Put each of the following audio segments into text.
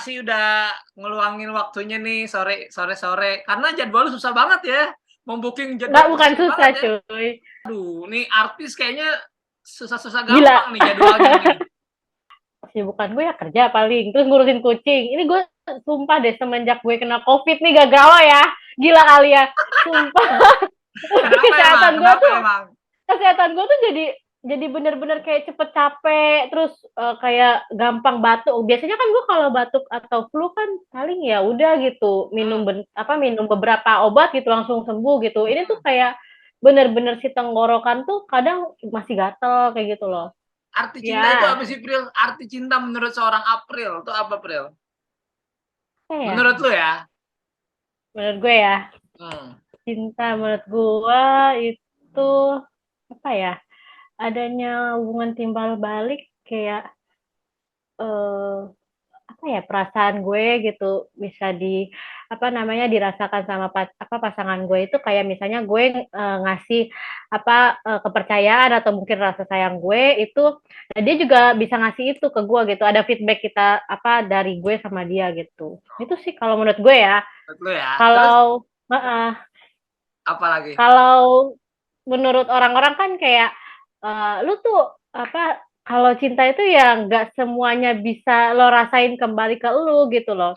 makasih udah ngeluangin waktunya nih sore-sore. Karena jadwal lu susah banget ya. Mau-booking Nggak, jadwal tuh bukan susah susah banget ya. cuy. Aduh, nih artis kayaknya susah-susah Gila. gampang nih jadwalnya nih. Kesibukan gue ya kerja paling. Terus ngurusin kucing. Ini gue sumpah deh semenjak gue kena COVID nih gak galau ya. Gila kali ya. Sumpah. Kenapa emang? kesehatan gue Kenapa tuh emang? kesehatan gue tuh jadi bener-bener kayak cepet capek, terus kayak gampang batuk. Biasanya kan gue kalau batuk atau flu kan paling ya udah gitu Hmm, minum beberapa obat gitu langsung sembuh gitu. Ini tuh hmm. kayak bener-bener si tenggorokan tuh kadang masih gatel kayak gitu loh. Arti cinta itu Ya, apa sih, Pril? Arti cinta menurut seorang April itu apa, Pril? apa ya? Menurut lu ya? Menurut gue ya, Hmm. cinta menurut gue itu apa ya? Adanya hubungan timbal balik kayak eh apa ya perasaan gue gitu bisa apa namanya dirasakan sama pasangan gue itu kayak misalnya gue ngasih kepercayaan atau mungkin rasa sayang gue itu nah dia juga bisa ngasih itu ke gue gitu ada feedback kita apa dari gue sama dia gitu itu sih kalau menurut gue ya Menurut lu ya. Terus kalau uh, apa lagi? kalau menurut orang-orang kan kayak lu tuh apa kalau cinta itu ya nggak semuanya bisa lo rasain kembali ke lu gitu loh.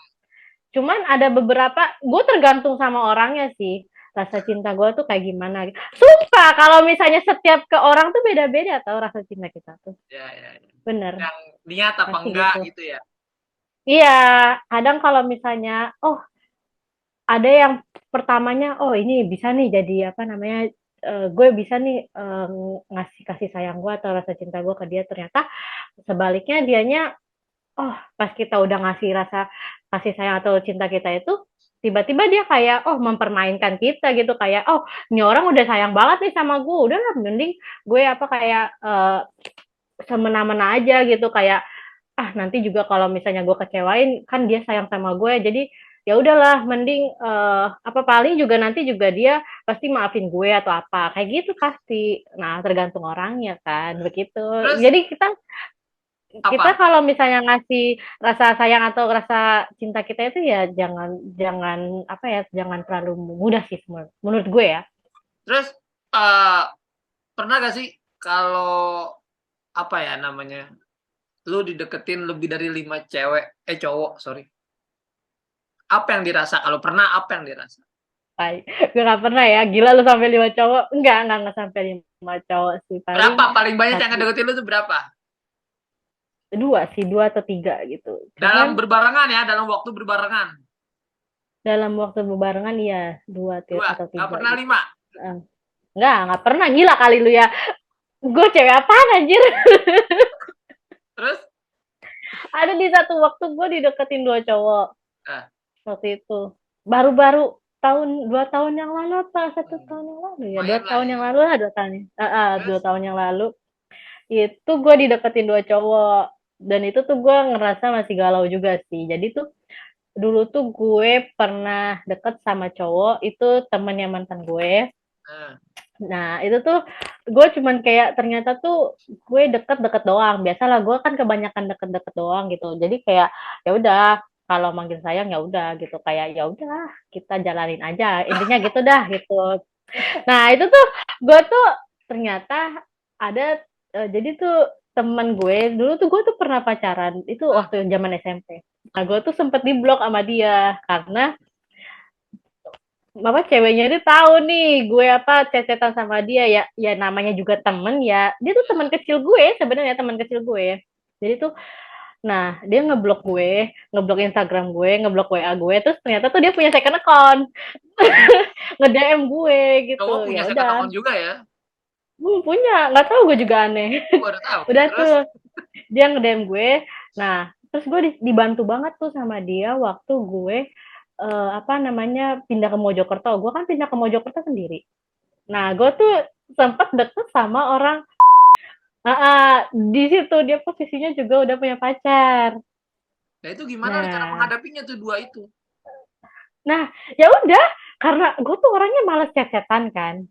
Cuman ada beberapa, gue tergantung sama orangnya sih. Rasa cinta gue tuh kayak gimana. Sumpah, kalau misalnya setiap ke orang tuh beda-beda tau rasa cinta kita tuh. Ya, ya, ya. Bener, Yang niat apa pasti enggak gitu. gitu ya. Iya, kadang kalau misalnya, oh ada yang pertamanya, oh ini bisa nih jadi apa namanya, gue bisa nih ngasih kasih sayang gue atau rasa cinta gue ke dia. Ternyata sebaliknya dianya oh pas kita udah ngasih rasa kasih sayang atau cinta kita itu tiba-tiba dia kayak oh mempermainkan kita gitu kayak oh ini orang udah sayang banget nih sama gue udahlah mending gue apa kayak semena-mena aja gitu kayak ah nanti juga kalau misalnya gue kecewain kan dia sayang sama gue jadi ya udahlah mending apa paling juga nanti juga dia pasti maafin gue atau apa kayak gitu pasti nah tergantung orangnya kan begitu Terus jadi kita apa? kalau misalnya ngasih rasa sayang atau rasa cinta kita itu ya jangan jangan apa ya jangan terlalu mudah sih menurut gue ya. Terus eh pernah gak sih kalau apa ya namanya? Lu dideketin lebih dari 5 cewek cowok, sorry. Apa yang dirasa? Kalau pernah apa yang dirasa? Gue gak pernah ya gila lu sampai 5 cowok enggak sampai 5 cowok sih paling Berapa paling banyak yang satu ngedeketin lu tuh berapa? dua sih dua atau tiga gitu Dalam cuman berbarengan ya, dalam waktu berbarengan. dalam waktu bebarengan ya dua 2, atau nggak tiga pernah gitu 5. nggak pernah gila kali lu ya gue cewek apaan anjir Terus? ada di satu waktu gue dideketin 2 cowok Nah, waktu itu baru-baru 2 tahun yang lalu apa 1 tahun yang lalu ya dua lumayan lah tahun yang ya. lalu lah 2 tahun Terus? 2 tahun yang lalu itu gue dideketin 2 cowok dan itu tuh gue ngerasa masih galau juga sih jadi tuh dulu tuh gue pernah deket sama cowok itu temennya mantan gue Nah, nah itu tuh gue cuman kayak ternyata tuh gue deket-deket doang biasalah gue kan kebanyakan deket-deket doang gitu jadi kayak ya udah kalau manggil sayang ya udah gitu kayak ya udah kita jalanin aja intinya gitu dah gitu nah itu tuh gue tuh ternyata ada jadi tuh teman gue dulu tuh gue tuh pernah pacaran itu nah, waktu zaman SMP nah gue tuh sempet diblok sama dia karena apa ceweknya itu tahu nih gue apa cecetan sama dia ya ya namanya juga temen ya dia tuh teman kecil gue sebenarnya teman kecil gue jadi tuh nah dia ngeblok Instagram gue ngeblok WA gue terus ternyata tuh dia punya second account nge DM gue gitu cowok punya ya second udah account juga ya? punya nggak tahu gue juga aneh Gue baru tahu. udah Terus? tuh dia nge DM gue nah terus gue dibantu banget tuh sama dia waktu gue apa namanya pindah ke Mojokerto gue kan pindah ke Mojokerto sendiri nah gue tuh sempet deket sama orang di situ dia posisinya juga udah punya pacar Nah itu gimana lu cara nah menghadapinya tuh 2 itu? nah ya udah karena gue tuh orangnya males cecetan kan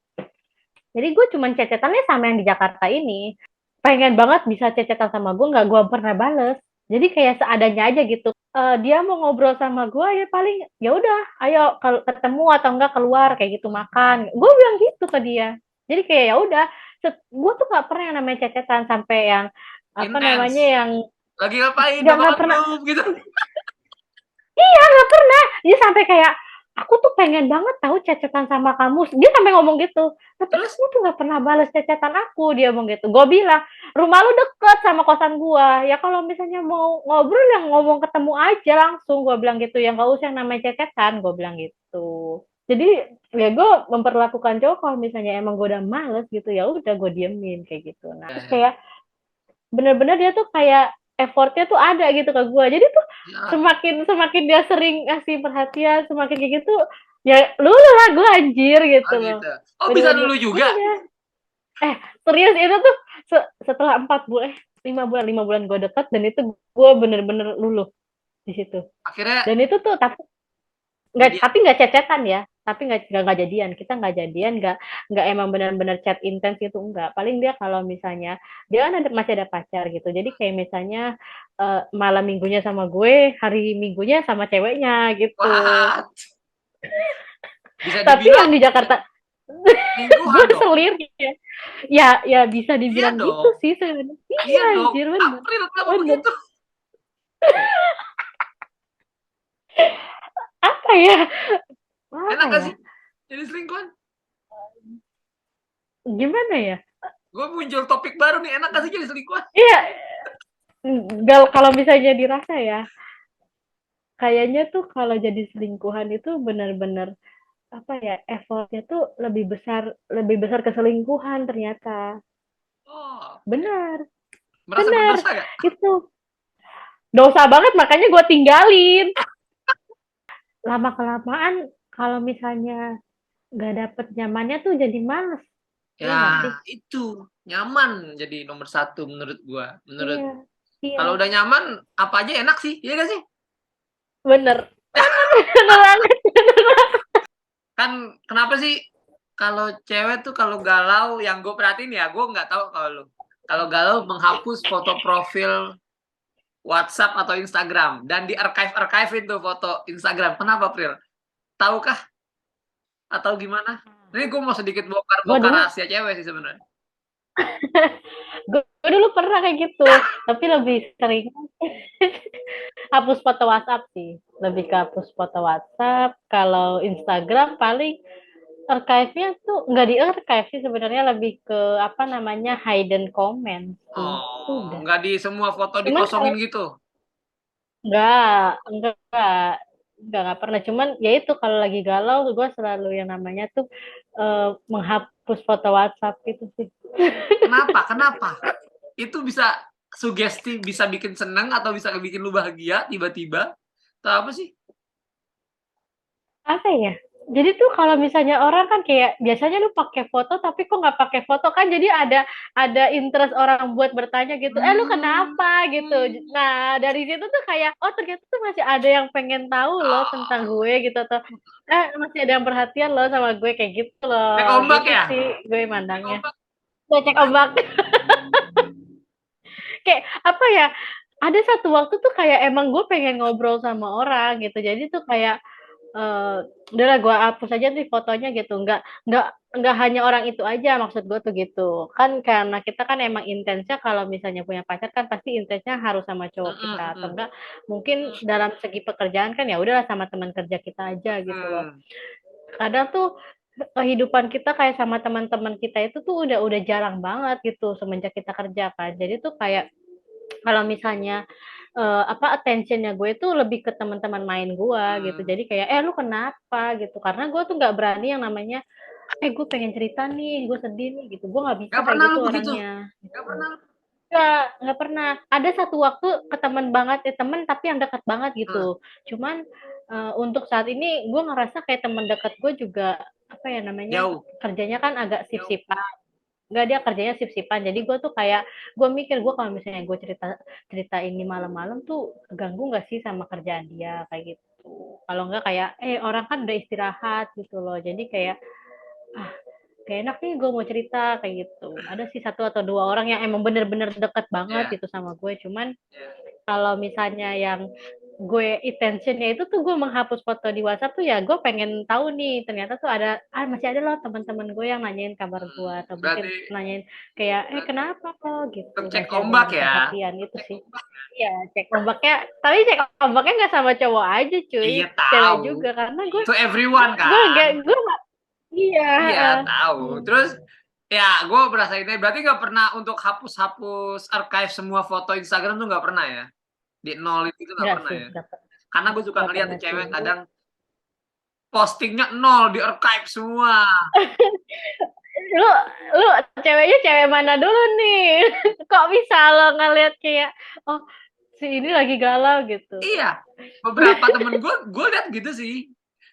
jadi gue cuman cecetannya sama yang di Jakarta ini pengen banget bisa cecetan sama gue nggak gue pernah bales Jadi kayak seadanya aja gitu. Dia mau ngobrol sama gue ya paling ya udah ayo ketemu atau enggak keluar kayak gitu makan. Gue bilang gitu ke dia. Jadi kayak ya udah, gue tuh nggak pernah yang namanya cecetan sampai yang apa namanya Intens. yang Lagi ngapain? Udah nggak makan pernah. belum? Gitu. Iya nggak pernah. Dia sampai kayak aku tuh pengen banget tahu cecetan sama kamu. Dia sampai ngomong gitu. Tapi Terus kamu tuh nggak pernah balas cecetan aku. Dia ngomong gitu. Gue bilang rumah lu deket sama kosan gue. Ya kalau misalnya mau ngobrol yang ngomong ketemu aja langsung. Gue bilang gitu. Yang nggak usah yang namanya cecetan. Gue bilang gitu. Jadi ya gue memperlakukan cowok kalau misalnya emang gue udah males gitu ya udah gue diemin kayak gitu. Nah terus ya, kayak bener-bener dia tuh kayak effortnya tuh ada gitu ke gue. Jadi tuh ya. semakin semakin dia sering ngasih perhatian, semakin kayak gitu, ya lulu lah gue anjir gitu Oh loh. gitu. Oh bisa Bener-bener, dulu juga. iya. Serius itu tuh setelah 4 bulan, 5 bulan gue deket dan itu gue bener-bener luluh di situ. Akhirnya Dan itu tuh jadi nggak cecetan ya, tapi nggak jadian, kita nggak jadian, nggak emang benar-benar chat intens gitu enggak. Paling dia kalau misalnya dia kan masih ada pacar gitu, jadi kayak misalnya malam minggunya sama gue, hari minggunya sama ceweknya gitu. wah, bisa Tapi dibilang yang di Jakarta gue lingkuhan dong. selir ya, ya bisa Iya dibilang gitu dong. sih sebenarnya. Iya Iya dong. anjir bener, April kenapa bener. begitu? Apa ya? Enak Apa gak ya? sih jadi selingkuhan? Gimana ya? Gue muncul topik baru nih. Enak gak sih jadi selingkuhan? Iya, kalau misalnya dirasa ya, kayaknya tuh kalau jadi selingkuhan itu benar-benar apa ya effortnya tuh lebih besar keselingkuhan ternyata. Oh, oke. Benar, Merasa benar berdosa gak? itu dosa banget makanya gue tinggalin. Lama kelamaan kalau misalnya nggak dapet nyamannya tuh jadi males. Iya Ya, nggak sih? itu nyaman jadi nomor satu menurut gua. Menurut Iya, iya, kalau udah nyaman apa aja enak sih, iya gak sih? bener, bener banget. Kan kenapa sih kalau cewek tuh kalau galau yang gue perhatiin ya, gue nggak tahu kalau lu. Kalau galau menghapus foto profil WhatsApp atau Instagram dan di archive tuh foto Instagram. Kenapa, Pril? Tahukah atau gimana? Ini gue mau sedikit Gue bongkar-bongkar dulu, rahasia cewek sih sebenarnya. gue dulu pernah kayak gitu, tapi lebih sering hapus foto WhatsApp sih, lebih ke hapus foto WhatsApp. Kalau Instagram paling archive-nya tuh nggak di archive sih sebenarnya, lebih ke apa namanya hidden comment sih. Oh, Udah. nggak di semua foto Cuman dikosongin kalau gitu. nggak pernah. Cuman ya itu kalau lagi galau gue selalu yang namanya tuh menghapus foto WhatsApp itu sih. Kenapa? Kenapa? Itu bisa sugesti, bisa bikin seneng atau bisa bikin lu bahagia tiba-tiba. Atau apa sih? Apa ya? Jadi tuh kalau misalnya orang kan kayak biasanya lu pakai foto tapi kok nggak pakai foto kan jadi ada interest orang buat bertanya gitu, lu kenapa gitu. Hmm. Nah dari situ tuh kayak oh ternyata tuh masih ada yang pengen tahu loh tentang Oh, gue gitu atau masih ada yang perhatian loh sama gue kayak gitu cek loh ombak gitu ya? sih gue Cek mandangnya. ombak. Cek ombak. Kayak apa ya? Ada satu waktu tuh kayak emang gue pengen ngobrol sama orang gitu. Jadi tuh kayak udahlah gue hapus aja nih fotonya gitu. Nggak hanya orang itu aja maksud gue tuh gitu. Kan karena kita kan emang intensnya kalau misalnya punya pacar kan pasti intensnya harus sama cowok Mm-mm, kita atau mm-mm. enggak mungkin dalam segi pekerjaan kan ya udahlah sama teman kerja kita aja gitu loh. Hmm. Kadang tuh kehidupan kita kayak sama teman-teman kita itu tuh udah jarang banget gitu semenjak kita kerja kan. Jadi tuh kayak kalau misalnya apa attentionnya gue tuh lebih ke teman-teman main gue gitu Hmm. jadi kayak lu kenapa gitu karena gue tuh nggak berani yang namanya gue pengen cerita nih gue sedih nih gitu gue nggak bisa Gak kayak pernah lu gitu begitu? orangnya Gak gitu. pernah. Nggak pernah ada satu waktu ke teman banget teman tapi yang dekat banget Hmm. gitu cuman untuk saat ini gue ngerasa kayak teman dekat gue juga apa ya namanya Jauh. kerjanya kan agak sip-sipan. Enggak dia kerjanya sip-sipan jadi gue tuh kayak gue mikir gue kalau misalnya gue cerita cerita ini malam-malam tuh ganggu nggak sih sama kerjaan dia kayak gitu kalau enggak kayak orang kan udah istirahat gitu loh jadi kayak ah gak enak nih gue mau cerita kayak gitu ada sih satu atau dua orang yang emang bener-bener deket banget Ya. gitu sama gue cuman Yeah. kalau misalnya yang gue intentionnya itu tuh gue menghapus foto di WhatsApp tuh ya gue pengen tahu nih ternyata tuh masih ada loh teman-teman gue yang nanyain kabar gue atau mungkin Berarti nanyain kayak kenapa kok gitu ngecek masih ombak berbagi ya. perhatian itu sih. Iya, cek ombaknya, tapi cek ombaknya nggak sama cowok aja Iya cuy, cewek tahu. juga karena gue To everyone gue kan. nggak gue nggak iya Iya heeh. tahu. Terus ya gue berasa ini berarti nggak pernah untuk hapus-hapus archive semua foto Instagram tuh nggak pernah ya? Di nol itu nggak Nggak pernah sih ya? Karena gue suka nggak ngeliat pernah tuh sih cewek gue. kadang postingnya nol di archive semua. lu lu ceweknya cewek mana dulu nih? Kok bisa lo ngeliat kayak oh si ini lagi galau gitu. Iya, beberapa temen gue liat gitu sih.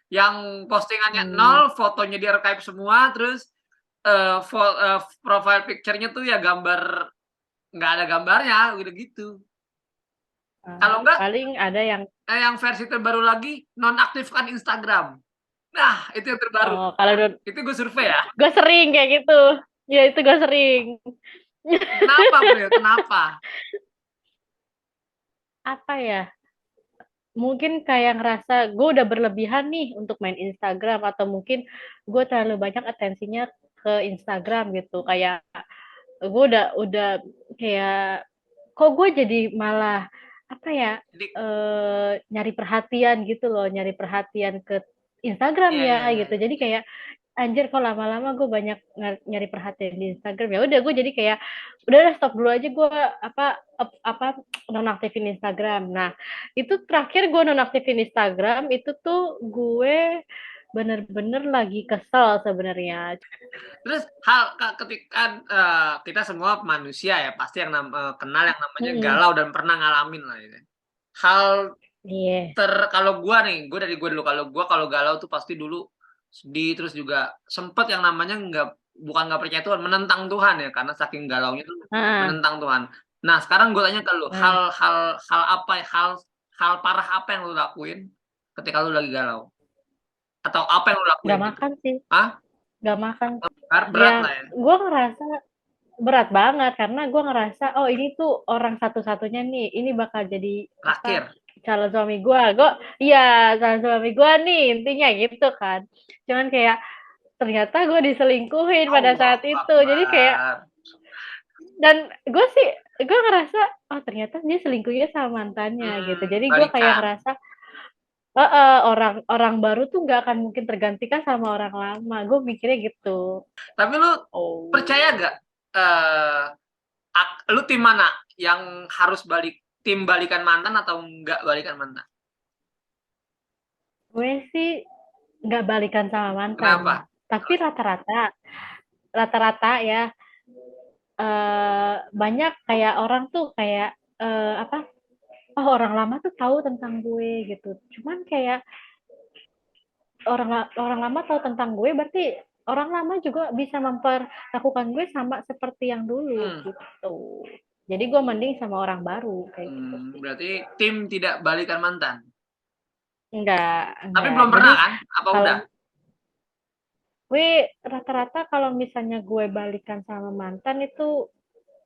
Yang postingannya Hmm. nol, fotonya di archive semua, terus profile picture-nya tuh ya gambar nggak ada gambarnya, udah gitu. Kalau enggak, Paling ada yang yang versi terbaru lagi nonaktifkan Instagram. Nah, itu yang terbaru. oh kalau Itu gue survei ya. gue sering kayak gitu. Ya itu gue sering. Kenapa, Bro? Kenapa? Apa ya? Mungkin kayak ngerasa gue udah berlebihan nih untuk main Instagram atau mungkin gue terlalu banyak atensinya ke Instagram gitu. Kayak gue udah kayak kok gue jadi malah apa ya Jadi, nyari perhatian gitu loh, nyari perhatian ke Instagram iya, iya, ya iya, gitu. iya. Jadi kayak anjir kok lama-lama gue banyak nyari perhatian di Instagram ya udah gue jadi kayak udah stop dulu aja gue apa nonaktifin Instagram. Nah itu terakhir gue nonaktifin Instagram itu tuh gue bener-bener lagi kesel sebenarnya. Terus ketika kita semua manusia ya pasti yang kenal yang namanya galau dan pernah ngalamin lah ya. Hal Iya. kalau gue dulu kalau galau tuh pasti dulu sedih terus juga sempet yang namanya bukan nggak percaya Tuhan, menentang Tuhan ya karena saking galaunya tuh Heeh. menentang Tuhan. Nah, sekarang gue tanya ke lu, Nah, hal parah apa yang lu lakuin ketika lu lagi galau? Atau apa yang lu nggak lakuin gitu? makan sih, Ah, nggak makan. berat Ya, lah ya. gue ngerasa berat banget karena gue ngerasa oh ini tuh orang satu-satunya nih, ini bakal jadi apa Terakhir. calon suami gue iya calon suami gue nih intinya gitu kan. Cuman kayak ternyata gue diselingkuhin pada saat Allahu itu, jadi kayak Akbar. dan gue ngerasa oh ternyata dia selingkuhnya sama mantannya gitu. Jadi gue kayak Balikan. ngerasa orang baru tuh nggak akan mungkin tergantikan sama orang lama. Gue mikirnya gitu. Tapi lu Oh. percaya gak? eh lu tim mana? Yang harus tim balikan mantan atau enggak balikan mantan? Gue sih nggak balikan sama mantan. Kenapa? Tapi rata-rata ya banyak kayak orang tuh kayak apa? Oh orang lama tuh tahu tentang gue gitu. Cuman kayak orang lama tahu tentang gue berarti orang lama juga bisa memperlakukan gue sama seperti yang dulu gitu. Jadi gue mending sama orang baru kayak gitu sih. Berarti tim tidak balikan mantan. Tapi Enggak. belum Jadi pernah kan? Apa kalau udah? gue rata-rata kalau misalnya gue balikan sama mantan itu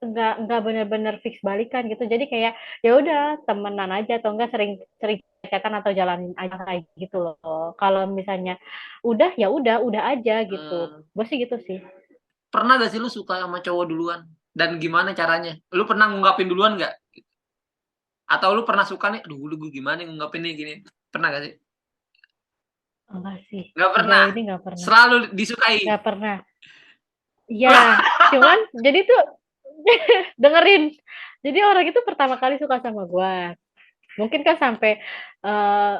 nggak benar-benar fix balikan gitu. Jadi kayak ya udah temenan aja atau enggak sering sering chatan atau jalanin aja kayak gitu loh. Kalau misalnya udah ya udah aja gitu. Gue sih gitu sih. Pernah gak sih lu suka sama cowok duluan? Dan gimana caranya? Lu pernah ngungkapin duluan gak? Atau lu pernah suka nih, aduh lu gimana ngungkapin nih gini? Pernah gak sih? Enggak sih. Gak Sejauh pernah. ini enggak pernah. Selalu disukai. Enggak pernah. Ya, cuman jadi tuh dengerin. Jadi orang itu pertama kali suka sama gue. Mungkin kan sampai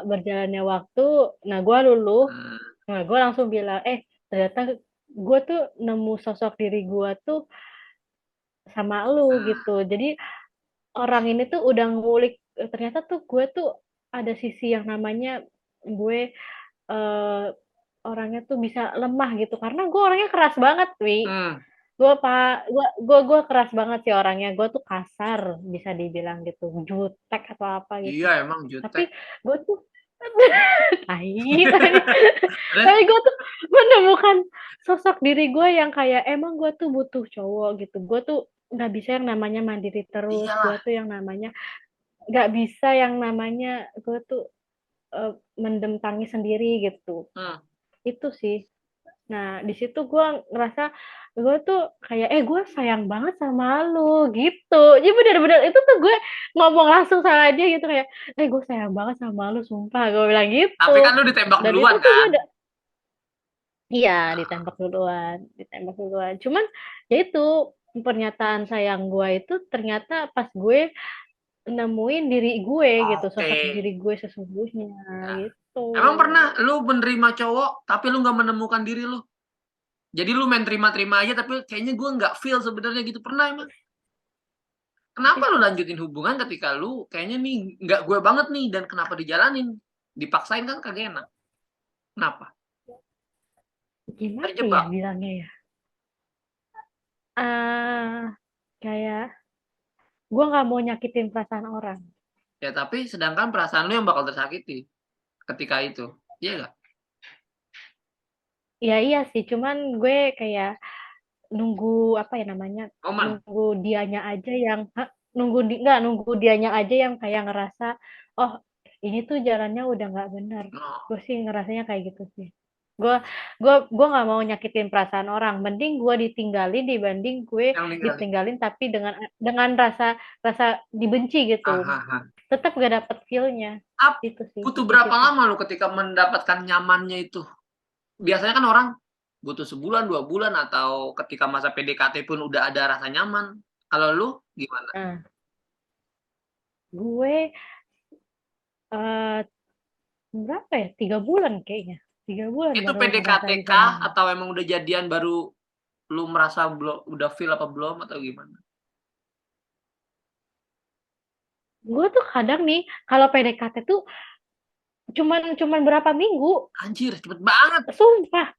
berjalannya waktu, nah gue luluh, nah gue langsung bilang, ternyata gue tuh nemu sosok diri gue tuh sama lu gitu. Jadi orang ini tuh udah ngulik, ternyata tuh gue tuh ada sisi yang namanya gue orangnya tuh bisa lemah gitu. Karena gue orangnya keras banget, Wi. Gue keras banget sih orangnya. Gue tuh kasar bisa dibilang gitu, jutek atau apa gitu. Iya emang Tapi jutek. gue tuh tapi gue tuh menemukan sosok diri gue yang kayak emang gue tuh butuh cowok gitu. Gue tuh nggak bisa yang namanya mandiri terus. Gue Iyalah. tuh yang namanya nggak bisa yang namanya gue tuh mendem tangis sendiri gitu. Hmm. Itu sih. Nah, di situ gue ngerasa gue tuh kayak gue sayang banget sama lu gitu. Jadi bener-bener itu tuh gue ngomong langsung sama dia gitu kayak gue sayang banget sama lu sumpah gue bilang Tapi gitu. kan lu ditembak Dan itu duluan tuh gue kan? udah iya ditembak duluan. Cuman ya itu pernyataan sayang gue itu ternyata pas gue nemuin diri gue gitu, Oke. sosok diri gue sesungguhnya Ya. gitu. Emang pernah lu menerima cowok tapi lu nggak menemukan diri lu? Jadi lu main terima-terima aja tapi kayaknya gue nggak feel sebenarnya gitu, pernah emang? Kenapa lu lanjutin hubungan ketika lu kayaknya nih nggak gue banget nih, dan kenapa dijalanin? Dipaksain kan kagak enak. Kenapa? Gimana ya Terjebak. bilangnya ya? Ah, kayak gue nggak mau nyakitin perasaan orang. Ya tapi sedangkan perasaan lu yang bakal tersakiti ketika itu. Iya nggak? Ya iya sih, cuman gue kayak nunggu apa ya namanya? Momen. Nunggu dianya aja yang nunggu dianya aja yang kayak ngerasa oh ini tuh jalannya udah nggak benar. No, Gue sih ngerasanya kayak gitu sih. Gue nggak mau nyakitin perasaan orang. Mending gue ditinggalin dibanding gue yang ninggalin. ditinggalin tapi dengan rasa rasa dibenci gitu. Hahaha. Tetap gak dapet feel-nya. Itu sih Butuh di berapa situ. lama lu ketika mendapatkan nyamannya itu? Biasanya kan orang butuh sebulan, 2 bulan, atau ketika masa PDKT pun udah ada rasa nyaman. Kalau lu gimana? Nah, gue eh berapa ya? 3 bulan kayaknya. 3 bulan Itu baru PDKT ngerasa bisa kah nyaman. atau emang udah jadian baru lu merasa belum udah feel apa belum atau gimana? Gue tuh kadang nih kalau PDKT tuh cuman berapa minggu. Anjir, cepet banget. Sumpah.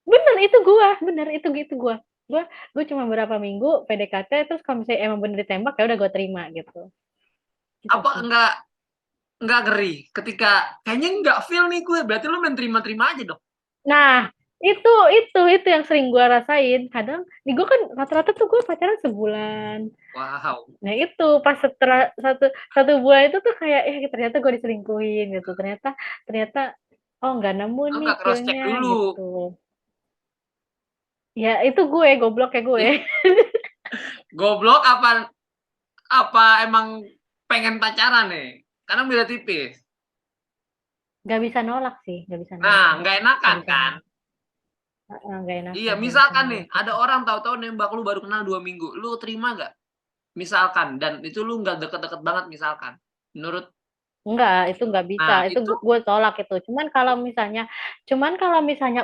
Bener itu gitu gue cuma berapa minggu PDKT terus kalau misalnya emang bener ditembak ya udah gue terima gitu Apa sih. enggak ngeri ketika kayaknya enggak feel nih gue, berarti lu main terima-terima aja dong. Nah itu yang sering gue rasain kadang nih gue kan rata-rata tuh gue pacaran sebulan. Wow. Nah itu pas setelah satu satu bulan itu tuh kayak ternyata gue diselingkuhin gitu ternyata ternyata oh nggak nemu Lu nih enggak cross check feelnya dulu. gitu. Ya itu gue goblok ya gue. Ih, goblok apa apa emang pengen pacaran nih? Karena beda tipis. Nggak bisa nolak sih Nah, nggak nggak enakan bisa kan? nolak. Nggak Iya, enakan nggak bisa misalkan nih nolak ada itu. orang tahu-tahu nembak lu baru kenal 2 minggu, lu terima nggak? Misalkan, dan itu lu nggak deket-deket banget misalkan. Menurut, Enggak, itu nggak bisa. nah Itu itu, gue tolak itu. Cuman kalau misalnya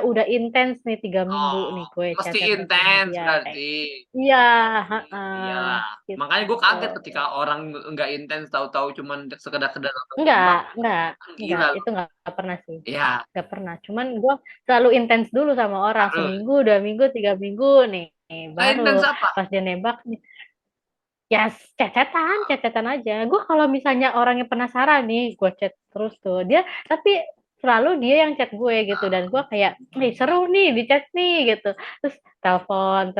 udah intens nih 3 minggu oh, nih gue mesti chat-chatan sama intens dia. berarti. Iya, heeh, Iyalah. Makanya gue gitu. kaget ketika orang nggak intens, tahu-tahu cuman sekedar nonton Enggak, tembak. enggak, Kan enggak. gila lu. Itu nggak pernah sih. Iya, Nggak pernah. Cuman gue selalu intens dulu sama orang. harus. Seminggu, 2 minggu, 3 minggu nih. Baru Intens apa? pas dia nembak nih. Ya, chat-chatan aja. Gue kalau misalnya orangnya penasaran nih, gue chat terus tuh. Tapi selalu dia yang chat gue gitu. Dan gue kayak, seru nih di chat nih gitu. Terus telepon.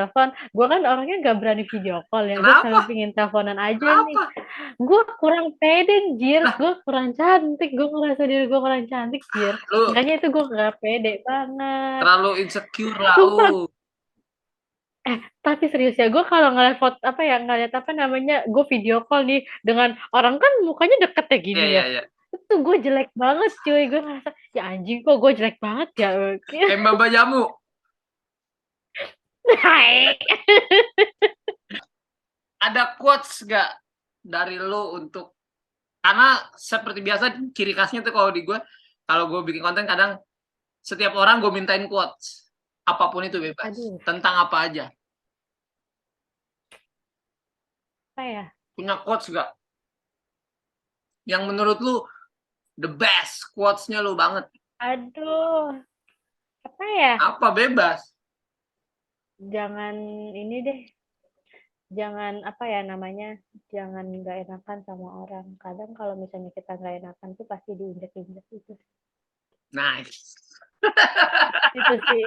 Gue kan orangnya gak berani video call ya. Gue selalu Kenapa? pingin teleponan aja nih. Kenapa? Gue kurang pede, jir. Lah, Gue kurang cantik. Gue ngerasa diri gue kurang cantik, jir. lu Makanya itu gue gak pede banget. terlalu insecure lah. Sumpah, tapi serius ya, gue kalau ngeliat foto apa ya ngeliat apa namanya, gue video call nih dengan orang kan mukanya deket ya Iya, gini iya, ya. iya. Itu gue jelek banget cuy, gue ngerasa ya anjing kok gue jelek banget ya. Kayak Mbak Jamu. Hai. Ada quotes gak dari lo untuk, karena seperti biasa ciri khasnya tuh kalau gue bikin konten kadang setiap orang gue mintain quotes, apapun itu bebas, Aduh, tentang apa aja. apa ya? Punya quotes gak yang menurut lu the best quotesnya lu banget? Aduh, apa ya? Apa, bebas. Jangan ini deh, jangan apa ya namanya, jangan nggak enakan sama orang. Kadang kalau misalnya kita nggak enakan tuh pasti diinjek-injek itu. Nice. Itu sih.